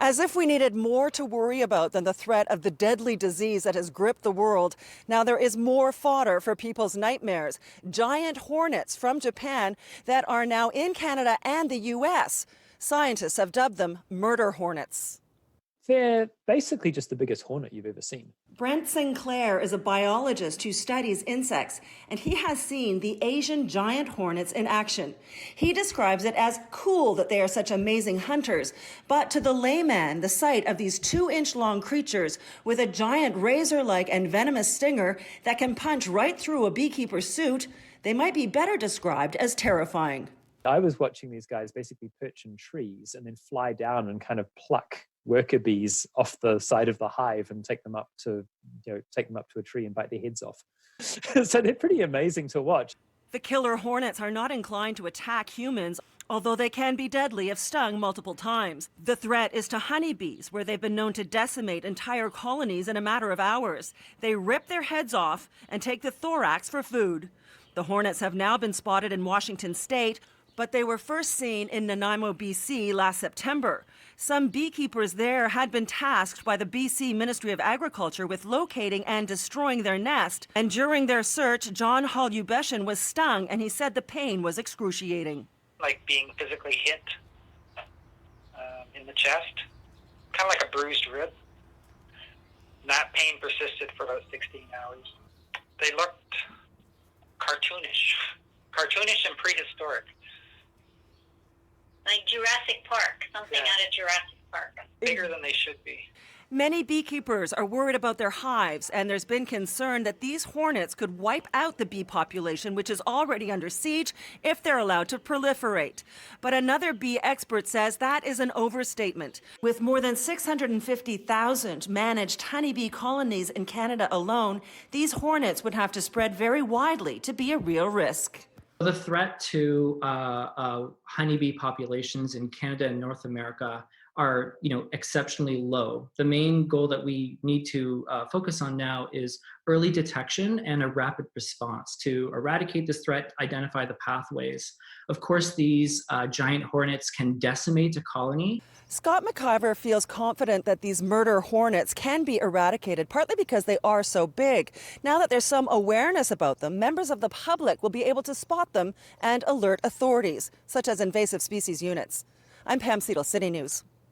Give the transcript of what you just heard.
As if we needed more to worry about than the threat of the deadly disease that has gripped the world, now there is more fodder for people's nightmares. Giant hornets from Japan that are now in Canada and the U.S. Scientists have dubbed them murder hornets. They're basically just the biggest hornet you've ever seen. Brent Sinclair is a biologist who studies insects, and he has seen the Asian giant hornets in action. He describes it as cool that they are such amazing hunters, but to the layman, the sight of these 2-inch-long creatures with a giant razor-like and venomous stinger that can punch right through a beekeeper's suit, they might be better described as terrifying. I was watching these guys basically perch in trees and then fly down and kind of pluck worker bees off the side of the hive and take them up to a tree and bite their heads off. So they're pretty amazing to watch. The killer hornets are not inclined to attack humans, although they can be deadly if stung multiple times. The threat is to honeybees, where they've been known to decimate entire colonies in a matter of hours. They rip their heads off and take the thorax for food. The hornets have now been spotted in Washington state, but they were first seen in Nanaimo, BC last September. Some beekeepers there had been tasked by the BC Ministry of Agriculture with locating and destroying their nest. And during their search, John Holubeshin was stung, and he said the pain was excruciating. Like being physically hit in the chest, kind of like a bruised rib. And that pain persisted for about 16 hours. They looked cartoonish and prehistoric. Like Jurassic Park, something out of Jurassic Park. Bigger than they should be. Many beekeepers are worried about their hives, and there's been concern that these hornets could wipe out the bee population, which is already under siege, if they're allowed to proliferate. But another bee expert says that is an overstatement. With more than 650,000 managed honeybee colonies in Canada alone, these hornets would have to spread very widely to be a real risk. The threat to honeybee populations in Canada and North America are, exceptionally low. The main goal that we need to focus on now is early detection and a rapid response to eradicate this threat, identify the pathways. Of course, these giant hornets can decimate a colony. Scott McIver feels confident that these murder hornets can be eradicated, partly because they are so big. Now that there's some awareness about them, members of the public will be able to spot them and alert authorities, such as invasive species units. I'm Pam Seatle, City News.